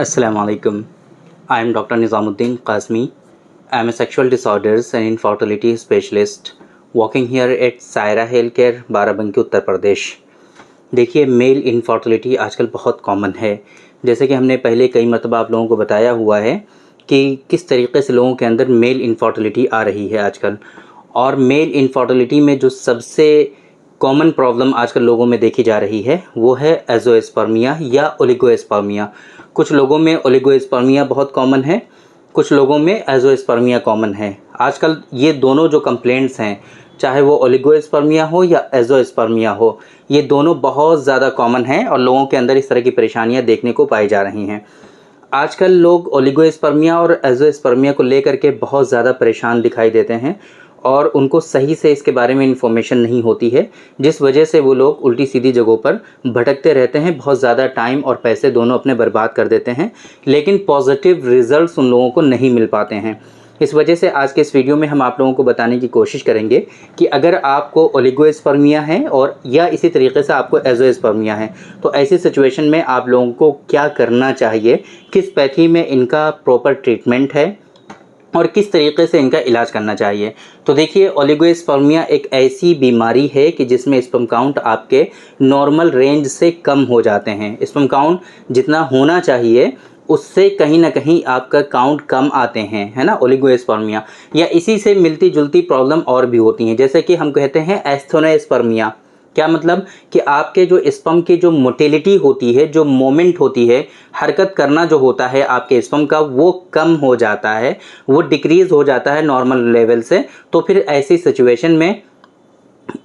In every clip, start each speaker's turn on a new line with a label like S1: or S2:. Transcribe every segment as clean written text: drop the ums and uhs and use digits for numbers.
S1: Assalamualaikum. I am Dr. Nizamuddin Qasmi. I am a sexual disorders and infertility specialist working here at Saira health care Barabanki Uttar Pradesh. देखिए, male infertility आजकल बहुत common है। जैसे कि हमने पहले कई मरतबा आप लोगों को बताया हुआ है कि किस तरीके से लोगों के अंदर मेल इनफर्टिलिटी आ रही है आजकल। और मेल इनफर्टिलिटी में जो सबसे कॉमन प्रॉब्लम आजकल लोगों में देखी जा रही है वो है एज़ोस्पर्मिया या ओलिगोस्पर्मिया। कुछ लोगों में ओलिगोस्पर्मिया बहुत कॉमन है, कुछ लोगों में एज़ोस्पर्मिया कॉमन है। आजकल ये दोनों जो कंप्लेंट्स हैं, चाहे वो ओलिगोस्पर्मिया हो या एज़ोस्पर्मिया हो, ये दोनों बहुत ज़्यादा कॉमन हैं और लोगों के अंदर इस तरह की परेशानियां देखने को पाई जा रही हैं। आजकल लोग ओलिगोस्पर्मिया और एज़ोस्पर्मिया को लेकर के बहुत ज़्यादा परेशान दिखाई देते हैं और उनको सही से इसके बारे में इन्फॉर्मेशन नहीं होती है, जिस वजह से वो लोग उल्टी सीधी जगहों पर भटकते रहते हैं, बहुत ज़्यादा टाइम और पैसे दोनों अपने बर्बाद कर देते हैं, लेकिन पॉजिटिव रिजल्ट्स उन लोगों को नहीं मिल पाते हैं। इस वजह से आज के इस वीडियो में हम आप लोगों को बताने की कोशिश करेंगे कि अगर आपको ओलिगोस्पर्मिया है और या इसी तरीके से आपको एज़ोस्पर्मिया है, तो ऐसी सिचुएशन में आप लोगों को क्या करना चाहिए, किस पैथी में इनका प्रॉपर ट्रीटमेंट है और किस तरीके से इनका इलाज करना चाहिए। तो देखिए, ओलिगोस्पर्मिया एक ऐसी बीमारी है कि जिसमें स्पर्म काउंट आपके नॉर्मल रेंज से कम हो जाते हैं। स्पर्म काउंट जितना होना चाहिए उससे कहीं ना कहीं आपका काउंट कम आते हैं, है ना, ओलिगोस्पर्मिया। या इसी से मिलती जुलती प्रॉब्लम और भी होती हैं, जैसे कि हम कहते हैं एस्थेनोस्पर्मिया। क्या मतलब कि आपके जो स्पर्म की जो मोटिलिटी होती है, जो मोमेंट होती है, हरकत करना जो होता है आपके स्पर्म का, वो कम हो जाता है, वो डिक्रीज़ हो जाता है नॉर्मल लेवल से। तो फिर ऐसी सिचुएशन में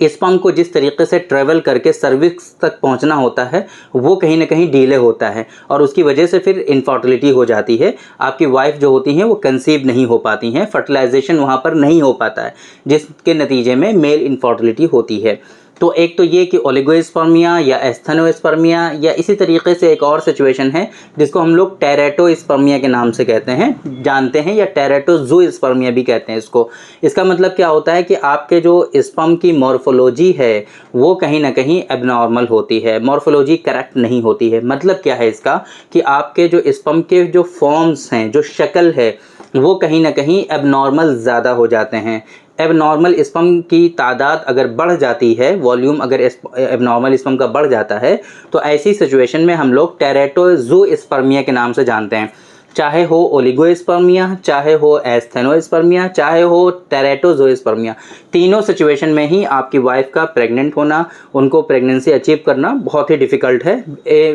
S1: स्पर्म को जिस तरीके से ट्रेवल करके सर्विक्स तक पहुंचना होता है वो कहीं ना कहीं डिले होता है और उसकी वजह से फिर इनफर्टिलिटी हो जाती है। आपकी वाइफ जो होती हैं वो कंसीव नहीं हो पाती हैं, फर्टिलाइजेशन वहाँ पर नहीं हो पाता है, जिसके नतीजे में मेल इनफर्टिलिटी होती है। तो एक तो ये कि ओलिगोस्पर्मिया या एस्थेनोस्पर्मिया, या इसी तरीके से एक और सिचुएशन है जिसको हम लोग टेरेटोस्पर्मिया के नाम से कहते हैं, जानते हैं, या टेरेटोजोस्पर्मिया भी कहते हैं इसको। इसका मतलब क्या होता है कि आपके जो स्पर्म की मॉर्फोलॉजी है वो कहीं ना कहीं एबनॉर्मल होती है, मॉर्फोलॉजी करेक्ट नहीं होती है। मतलब क्या है इसका कि आपके जो स्पर्म के जो फॉर्म्स हैं, जो शक्ल है, वो कहीं ना कहीं एबनॉर्मल ज़्यादा हो जाते हैं। एबनॉर्मल स्पर्म की तादाद अगर बढ़ जाती है, वॉल्यूम अगर एबनॉर्मल स्पर्म का बढ़ जाता है, तो ऐसी सिचुएशन में हम लोग टेरेटोजोस्पर्मिया के नाम से जानते हैं। चाहे हो ओलिगोस्पर्मिया, चाहे हो एस्थेनोस्पर्मिया, चाहे हो टेरेटोजोस्पर्मिया, तीनों सिचुएशन में ही आपकी वाइफ का प्रेग्नेंट होना, उनको प्रेगनेंसी अचीव करना बहुत ही डिफ़िकल्ट है।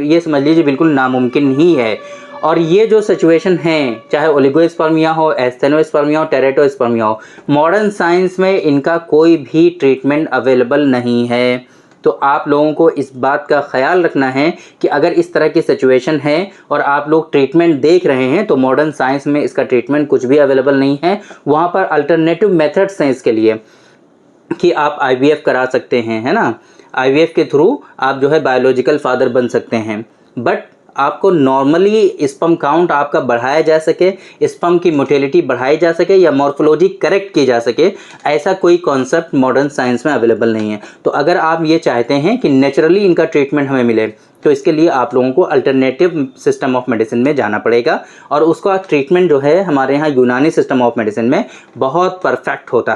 S1: ये समझ लीजिए बिल्कुल नामुमकिन ही है। और ये जो सिचुएशन है, चाहे ओलिगोस्पर्मिया हो, एस्थेनोस्पर्मिया हो, टेरेटोस्पर्मिया हो, मॉडर्न साइंस में इनका कोई भी ट्रीटमेंट अवेलेबल नहीं है। तो आप लोगों को इस बात का ख्याल रखना है कि अगर इस तरह की सिचुएशन है और आप लोग ट्रीटमेंट देख रहे हैं, तो मॉडर्न साइंस में इसका ट्रीटमेंट कुछ भी अवेलेबल नहीं है। वहाँ पर अल्टरनेटिव मेथड्स हैं इसके लिए कि आप IVF करा सकते हैं, है ना। IVF के थ्रू आप जो है बायोलॉजिकल फादर बन सकते हैं, बट आपको नॉर्मली स्पर्म काउंट आपका बढ़ाया जा सके, स्पर्म की मोटिलिटी बढ़ाई जा सके या मॉर्फोलॉजी करेक्ट की जा सके, ऐसा कोई कॉन्सेप्ट मॉडर्न साइंस में अवेलेबल नहीं है। तो अगर आप ये चाहते हैं कि नेचुरली इनका ट्रीटमेंट हमें मिले, तो इसके लिए आप लोगों को अल्टरनेटिव सिस्टम ऑफ मेडिसिन में जाना पड़ेगा। और उसका ट्रीटमेंट जो है हमारे यहाँ यूनानी सिस्टम ऑफ मेडिसिन में बहुत परफेक्ट होता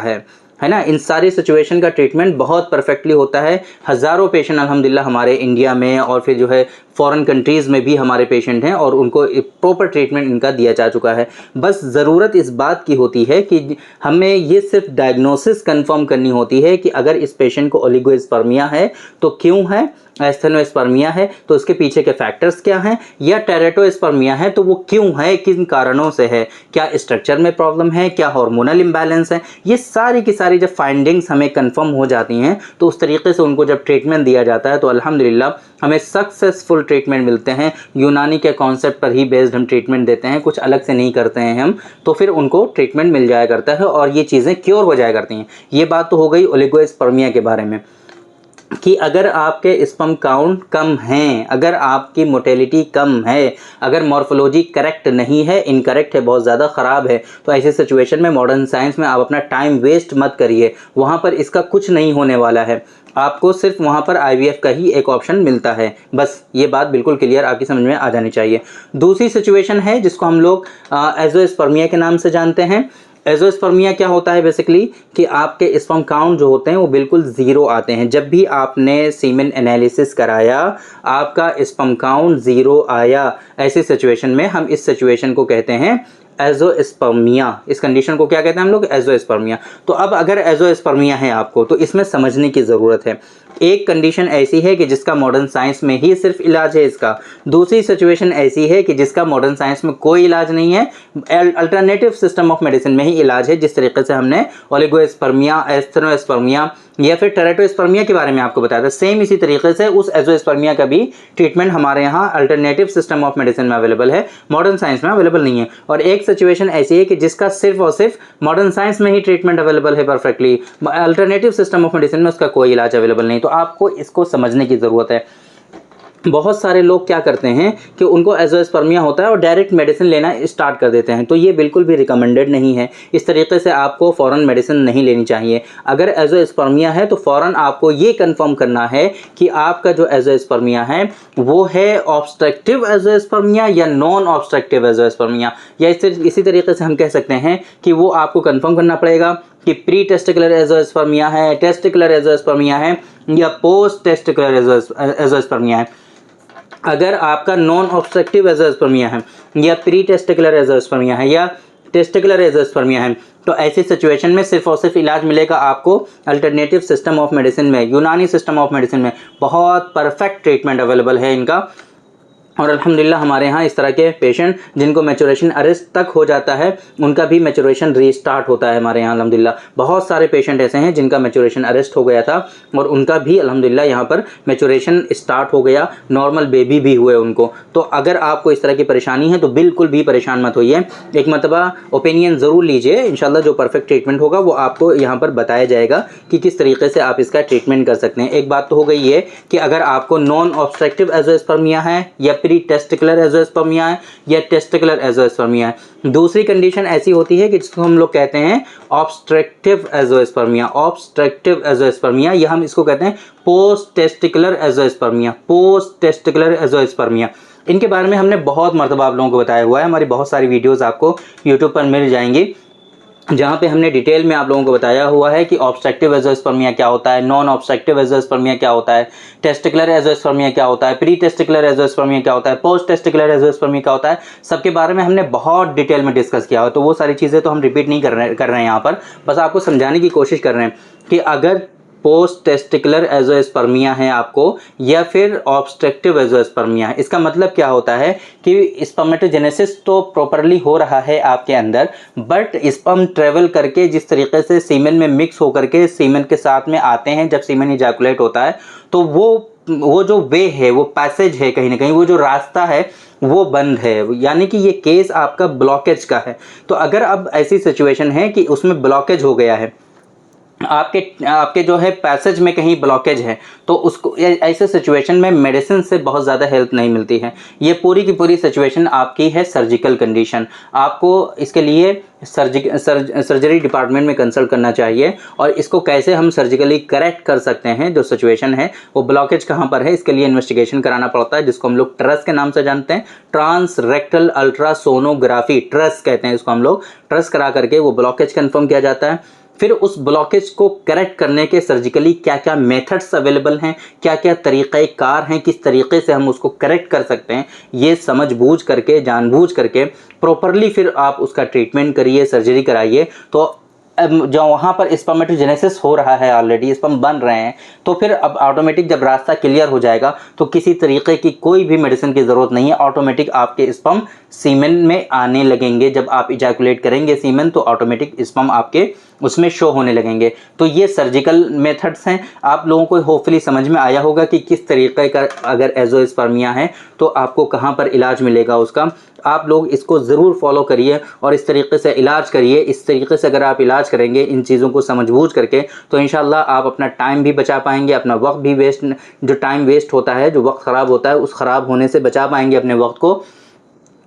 S1: है ना। इन सारी सिचुएशन का ट्रीटमेंट बहुत परफेक्टली होता है। हज़ारों पेशेंट अल्हम्दुलिल्लाह हमारे इंडिया में और फिर जो है फॉरेन कंट्रीज़ में भी हमारे पेशेंट हैं और उनको प्रॉपर ट्रीटमेंट इनका दिया जा चुका है। बस ज़रूरत इस बात की होती है कि हमें ये सिर्फ डायग्नोसिस कंफर्म करनी होती है कि अगर इस पेशेंट को ओलिगोस्पर्मिया है तो क्यों है, एस्थेनोस्पर्मिया है तो उसके पीछे के फैक्टर्स क्या हैं, या टेरेटोस्पर्मिया है तो वो क्यों है, किन कारणों से है, क्या स्ट्रक्चर में प्रॉब्लम है, क्या हार्मोनल इम्बैलेंस है। ये सारी की सारी जब फाइंडिंग्स हमें कंफर्म हो जाती हैं, तो उस तरीके से उनको जब ट्रीटमेंट दिया जाता है तो अल्हम्दुलिल्लाह हमें सक्सेसफुल ट्रीटमेंट मिलते हैं। यूनानी के कॉन्सेप्ट पर ही बेस्ड हम ट्रीटमेंट देते हैं, कुछ अलग से नहीं करते हैं हम। तो फिर उनको ट्रीटमेंट मिल जाया करता है और ये चीज़ें क्योर हो जाया करती हैं। ये बात तो हो गई ओलिगोस्पर्मिया के बारे में कि अगर आपके स्पर्म काउंट कम हैं, अगर आपकी मोटिलिटी कम है, अगर मॉर्फोलॉजी करेक्ट नहीं है, इनकरेक्ट है, बहुत ज़्यादा ख़राब है, तो ऐसी सिचुएशन में मॉडर्न साइंस में आप अपना टाइम वेस्ट मत करिए। वहाँ पर इसका कुछ नहीं होने वाला है। आपको सिर्फ वहाँ पर IVF का ही एक ऑप्शन मिलता है। बस ये बात बिल्कुल क्लियर आपकी समझ में आ जानी चाहिए। दूसरी सिचुएशन है जिसको हम लोग एज़ोस्पर्मिया के नाम से जानते हैं। एज़ोस्पर्मिया क्या होता है बेसिकली कि आपके स्पर्म काउंट जो होते हैं वो बिल्कुल ज़ीरो आते हैं। जब भी आपने सीमेन एनालिसिस कराया आपका स्पर्म काउंट ज़ीरो आया, ऐसी सिचुएशन में हम इस सिचुएशन को कहते हैं एज़ोस्पर्मिया। इस कंडीशन को क्या कहते हैं हम लोग? एज़ोस्पर्मिया। तो अब अगर एज़ोस्पर्मिया है आपको तो इसमें समझने की ज़रूरत है। एक कंडीशन ऐसी है कि जिसका मॉडर्न साइंस में ही सिर्फ इलाज है इसका। दूसरी सिचुएशन ऐसी है कि जिसका मॉडर्न साइंस में कोई इलाज नहीं है, अल्टरनेटिव सिस्टम ऑफ मेडिसिन में ही इलाज है। जिस तरीके से हमने ओलिगोस्पर्मिया, एस्थेनोस्पर्मिया या फिर टेरेटोस्पर्मिया के बारे में आपको बताया था, सेम इसी तरीके से उस एज़ोस्पर्मिया का भी ट्रीटमेंट हमारे यहाँ अल्टरनेटिव सिस्टम ऑफ मेडिसिन में अवेलेबल है, मॉडर्न साइंस में अवेलेबल नहीं है। और एक सिचुएशन ऐसी है कि जिसका सिर्फ और सिर्फ मॉडर्न साइंस में ही ट्रीटमेंट अवेलेबल है perfectly, alternative system of medicine में उसका कोई इलाज अवेलेबल नहीं। तो आपको इसको समझने की ज़रूरत है। बहुत सारे लोग क्या करते हैं कि उनको एज़ोस्पर्मिया होता है और डायरेक्ट मेडिसिन लेना स्टार्ट कर देते हैं, तो ये बिल्कुल भी रिकमेंडेड नहीं है। इस तरीके से आपको फ़ौरन मेडिसिन नहीं लेनी चाहिए। अगर एज़ोस्पर्मिया है तो फ़ौरन आपको ये कंफर्म करना है कि आपका जो एज़ोस्पर्मिया है वो है ऑब्स्ट्रक्टिव एज़ोस्पर्मिया या नॉन ऑब्स्ट्रक्टिव एज़ोस्पर्मिया, या इसी तरीके से हम कह सकते हैं कि वो आपको कंफर्म करना पड़ेगा कि प्री टेस्टिकुलर एज़ोस्पर्मिया है, टेस्टिकुलर एज़ोस्पर्मिया है या पोस्ट टेस्टिकुलर एज़ोस्पर्मिया है। अगर आपका नॉन ऑब्स्ट्रक्टिव एज़ोस्पर्मिया है या प्री टेस्टिकुलर एज़ोस्पर्मिया है या टेस्टिकुलर एज़ोस्पर्मिया है, तो ऐसी सिचुएशन में सिर्फ और सिर्फ इलाज मिलेगा आपको अल्टरनेटिव सिस्टम ऑफ मेडिसिन में, यूनानी सिस्टम ऑफ मेडिसिन में। बहुत परफेक्ट ट्रीटमेंट अवेलेबल है इनका। और अल्हम्दुलिल्लाह हमारे यहाँ इस तरह के पेशेंट जिनको मैचुरेशन अरेस्ट तक हो जाता है उनका भी मैचुरेशन रीस्टार्ट होता है हमारे यहाँ अल्हम्दुलिल्लाह। बहुत सारे पेशेंट ऐसे हैं जिनका मैचुरेशन अरेस्ट हो गया था और उनका भी अल्हम्दुलिल्लाह यहाँ पर मैचुरेशन स्टार्ट हो गया, नॉर्मल बेबी भी हुए उनको। तो अगर आपको इस तरह की परेशानी है तो बिल्कुल भी परेशान मत होइए, एक मरतबा ओपिनियन ज़रूर लीजिए। इंशाल्लाह जो परफेक्ट ट्रीटमेंट होगा वो आपको यहाँ पर बताया जाएगा कि किस तरीके से आप इसका ट्रीटमेंट कर सकते हैं। एक बात तो हो गई है कि अगर आपको नॉन ऑब्स्ट्रक्टिव एज़ोस्पर्मिया है या प्री टेस्टिकुलर एज़ोस्पर्मिया है या टेस्टिकुलर एज़ोस्पर्मिया है। दूसरी कंडीशन ऐसी होती है कि जिसको हम लोग कहते हैं ऑब्स्ट्रक्टिव एज़ोस्पर्मिया। ऑब्स्ट्रक्टिव एज़ोस्पर्मिया या हम इसको कहते हैं post testicular azoospermia. Post testicular azoospermia इनके बारे में हमने बहुत मरतबा आप लोगों को बताया हुआ है। हमारी बहुत सारी वीडियोज़ आपको यूट्यूब पर मिल जाएंगी जहाँ पे हमने डिटेल में आप लोगों को बताया हुआ है कि ऑब्स्ट्रक्टिव एज़ोस्पर्मिया क्या होता है, नॉन ऑब्स्ट्रक्टिव एज़ोस्पर्मिया क्या होता है, टेस्टिकुलर एज़ोस्पर्मिया क्या होता है, प्री टेस्टिकुलर एज़ोस्पर्मिया क्या होता है, पोस्ट टेस्टिकुलर एज़ोस्पर्मिया क्या होता है, सबके बारे में हमने बहुत डिटेल में डिस्कस किया हो। तो वो सारी चीज़ें तो हम रिपीट नहीं कर रहे हैं यहाँ पर, बस आपको समझाने की कोशिश कर रहे हैं कि अगर पोस्ट टेस्टिकुलर एज़ोस्पर्मिया है आपको या फिर ऑब्स्ट्रक्टिव एज़ोस्पर्मिया है, इसका मतलब क्या होता है कि स्पर्मेटोजेनेसिस तो प्रॉपरली हो रहा है आपके अंदर, बट स्पर्म ट्रेवल करके जिस तरीके से सीमेन में मिक्स होकर के सीमेन के साथ में आते हैं, जब सीमेन इजैकुलेट होता है तो वो जो वे है, वो पैसेज है, कहीं ना कहीं वो जो रास्ता है वो बंद है, यानी कि ये केस आपका ब्लॉकेज का है। तो अगर अब ऐसी सिचुएशन है कि उसमें ब्लॉकेज हो गया है, आपके जो है पैसेज में कहीं ब्लॉकेज है, तो उसको ऐसे सिचुएशन में मेडिसिन से बहुत ज़्यादा हेल्प नहीं मिलती है। ये पूरी की पूरी सिचुएशन आपकी है सर्जिकल कंडीशन। आपको इसके लिए सर्जरी डिपार्टमेंट में कंसल्ट करना चाहिए और इसको कैसे हम सर्जिकली करेक्ट कर सकते हैं, जो सिचुएशन है वो ब्लॉकेज कहाँ पर है, इसके लिए इन्वेस्टिगेशन कराना पड़ता है, जिसको हम लोग ट्रस के नाम से जानते हैं, ट्रांस रेक्टल अल्ट्रासोनोग्राफी, ट्रस कहते हैं इसको हम लोग। ट्रस करा करके वो ब्लॉकेज कंफर्म किया जाता है। फिर उस ब्लॉकेज को करेक्ट करने के सर्जिकली क्या क्या मेथड्स अवेलेबल हैं, क्या क्या तरीक़ेकार हैं, किस तरीके से हम उसको करेक्ट कर सकते हैं, ये समझ बूझ करके, जानबूझ करके प्रॉपरली फिर आप उसका ट्रीटमेंट करिए, सर्जरी कराइए। तो जो वहाँ पर स्पर्मेटोजेनेसिस हो रहा है, ऑलरेडी स्पर्म बन रहे हैं, तो फिर अब ऑटोमेटिक जब रास्ता क्लियर हो जाएगा तो किसी तरीके की कोई भी मेडिसिन की ज़रूरत नहीं है। ऑटोमेटिक आपके स्पर्म सीमेन में आने लगेंगे। जब आप इजैकुलेट करेंगे सीमेन तो ऑटोमेटिक स्पर्म आपके उसमें शो होने लगेंगे। तो ये सर्जिकल मेथड्स हैं। आप लोगों को होपफुली समझ में आया होगा कि किस तरीके का अगर एज़ोस्पर्मिया है तो आपको कहाँ पर इलाज मिलेगा उसका। आप लोग इसको ज़रूर फॉलो करिए और इस तरीके से इलाज करिए। इस तरीके से अगर आप इलाज करेंगे इन चीज़ों को समझबूझ करके, तो इंशाल्लाह आप अपना टाइम भी बचा पाएंगे, अपना वक्त भी वेस्ट, जो टाइम वेस्ट होता है, जो वक्त ख़राब होता है, उस ख़राब होने से बचा पाएंगे अपने वक्त को।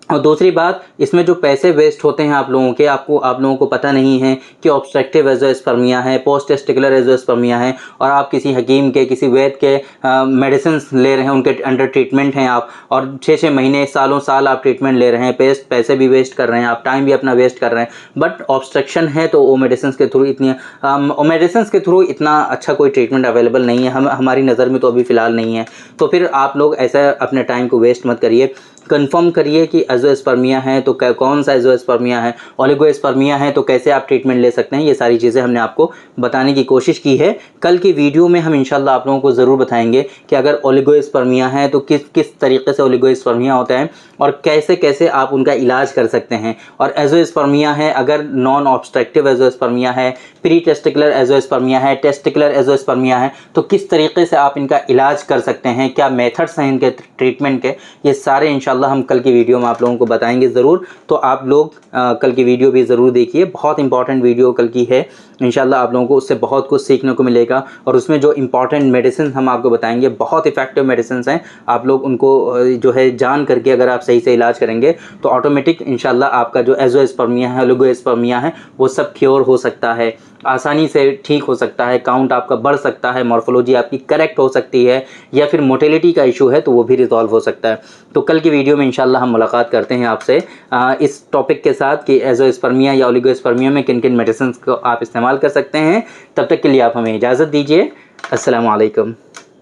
S1: और दूसरी बात, इसमें जो पैसे वेस्ट होते हैं आप लोगों के, आप लोगों को पता नहीं है कि ऑब्स्ट्रक्टिव एज़ोस्पर्मिया है, पोस्ट टेस्टिकुलर एज़ोस्पर्मिया है, और आप किसी हकीम के, किसी वैद्य के मेडिसिन ले रहे हैं, उनके अंडर ट्रीटमेंट हैं आप, और 6-6 महीने, सालों साल आप ट्रीटमेंट ले रहे हैं, पैसे भी वेस्ट कर रहे हैं, आप टाइम भी अपना वेस्ट कर रहे हैं, बट ऑब्स्ट्रक्शन है तो वो मेडिसिन के थ्रू इतना अच्छा कोई ट्रीटमेंट अवेलेबल नहीं है, हमारी नज़र में तो अभी फ़िलहाल नहीं है। तो फिर आप लोग ऐसा अपने टाइम को वेस्ट मत करिए, कंफर्म करिए कि एज़ोस्पर्मिया है तो कौन सा एज़ोस्पर्मिया है, ओलिगोस्पर्मिया है तो कैसे आप ट्रीटमेंट ले सकते हैं। ये सारी चीज़ें हमने आपको बताने की कोशिश की है। कल की वीडियो में हम इंशाल्लाह आप लोगों को ज़रूर बताएंगे कि अगर ओलिगोस्पर्मिया है तो किस तरीके से ओलिगोस्पर्मिया होता है और कैसे कैसे आप उनका इलाज कर सकते हैं। और एज़ोस्पर्मिया है, अगर नॉन ऑब्स्ट्रक्टिव एज़ोस्पर्मिया है, प्री टेस्टिकुलर एज़ोस्पर्मिया है, टेस्टिकुलर एज़ोस्पर्मिया है, तो किस तरीके से आप इनका इलाज कर सकते हैं, क्या मेथड्स हैं इनके ट्रीटमेंट के, ये सारे इंशाल्लाह हम कल की वीडियो में आप लोगों को बताएंगे ज़रूर। तो आप लोग कल की वीडियो भी ज़रूर देखिए, बहुत इंपॉर्टेंट वीडियो कल की है। इंशाल्लाह आप लोगों को उससे बहुत कुछ सीखने को मिलेगा, और उसमें जो इंपॉर्टेंट मेडिसिन हम आपको बताएंगे, बहुत इफेक्टिव मेडिसिन हैं। आप लोग उनको जो है जान करके अगर आप सही से इलाज करेंगे तो ऑटोमेटिक इंशाल्लाह आपका जो एज़ोस्पर्मिया है, ओलिगोस्पर्मिया है, वो सब क्योर हो सकता है, आसानी से ठीक हो सकता है, काउंट आपका बढ़ सकता है, मॉर्फोलॉजी आपकी करेक्ट हो सकती है, या फिर मोटिलिटी का इशू है तो वो भी रिजॉल्व हो सकता है। तो कल की वीडियो में इंशाल्लाह हम मुलाकात करते हैं आपसे इस टॉपिक के साथ कि एज़ोस्पर्मिया या ओलिगोस्पर्मिया में किन किन मेडिसिन को आप इस्तेमाल कर सकते हैं। तब तक के लिए आप हमें इजाज़त दीजिए। अस्सलामु अलैकुम।